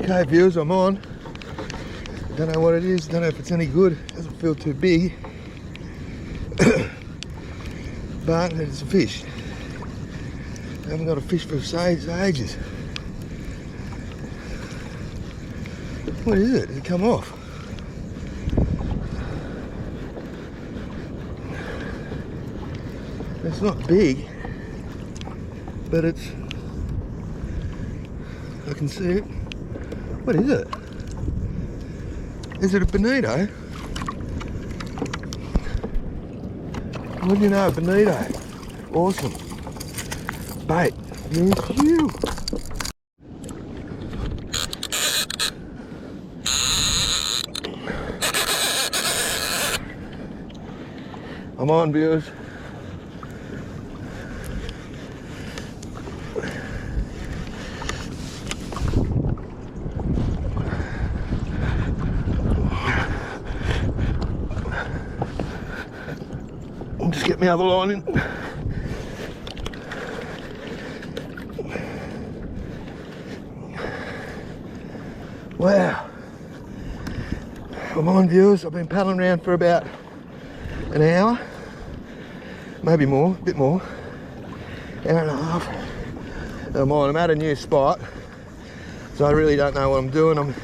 Okay viewers, I'm on. Don't know what it is, don't know if it's any good. Doesn't feel too big. But it's a fish. I haven't got a fish for ages. What is it? Did it come off? It's not big, but I can see it. What is it? Is it a bonito? What do you know, bonito? Awesome. Bait. Yes, you. I'm on, viewers. I'll just get my other line in. Wow. I'm on, viewers. I've been paddling around for about an hour, maybe more, a bit more, hour and a half. I'm on. I'm at a new spot, so I really don't know what I'm doing. I'm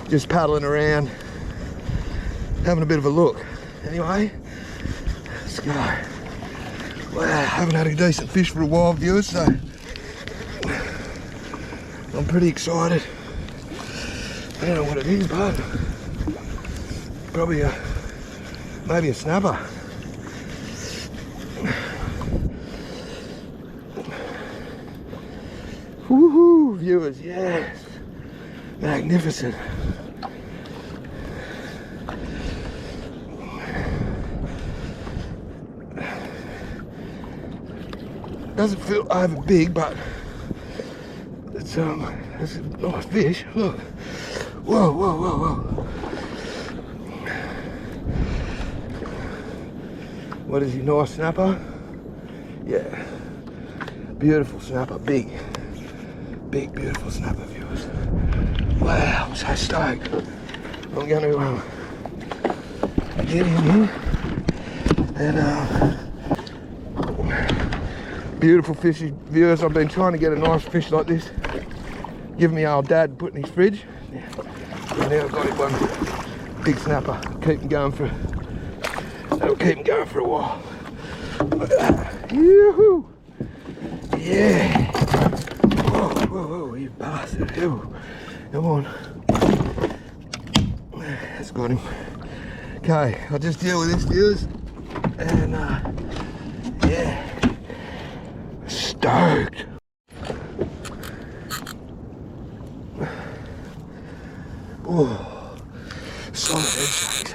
just paddling around, having a bit of a look. Anyway, let's go. Wow, I haven't had a decent fish for a while, viewers, so I'm pretty excited. I don't know what it is, but probably maybe a snapper. Woohoo, viewers, yes. Magnificent. Doesn't feel over big, but it's a nice fish. Look. Whoa, whoa, whoa, whoa. What is he, nice snapper? Yeah. Beautiful snapper, big, beautiful snapper, viewers. Wow, I'm so stoked. I'm going to get in here and beautiful fishy, viewers. I've been trying to get a nice fish like this. Give me old dad put in his fridge. Yeah. And now I've got him one big snapper. Keep him going for. That'll keep him going for a while. Yoo-hoo! Yeah! Whoa, whoa, whoa, you bastard. Ew. Come on. That's got him. Okay, I'll just deal with this, viewers. And, yeah. Stoked. Oh, solid head shakes.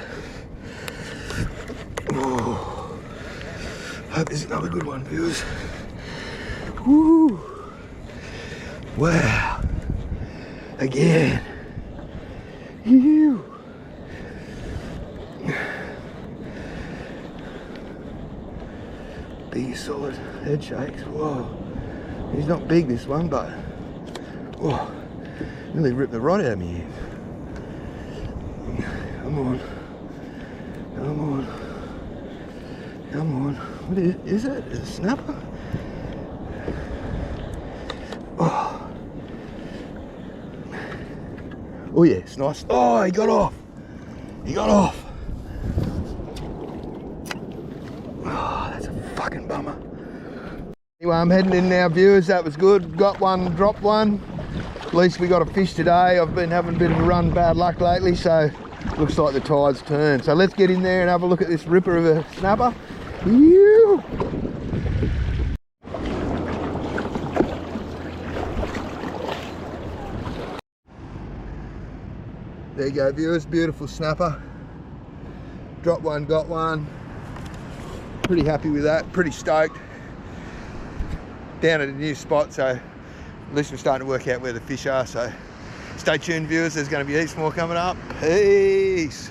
Oh, hope this is another good one, viewers. Woo! Wow! Again. Ew. Big solid head shakes. Whoa! He's not big, this one, but whoa! Nearly ripped the rod out of me. Come on. Come on. Come on. What is it? Is it a snapper? Oh. Oh yeah, it's nice. Oh, he got off. He got off. Oh, that's a fucking bummer. Anyway, I'm heading in now, viewers. That was good. Got one, dropped one. At least we got a fish today. I've been having a bit of a run, bad luck lately, so looks like the tide's turned. So let's get in there and have a look at this ripper of a snapper. Ew. There you go, viewers. Beautiful snapper. Dropped one, got one. Pretty happy with that. Pretty stoked. Down at a new spot, so at least we're starting to work out where the fish are. So stay tuned, viewers. There's going to be heaps more coming up. Peace.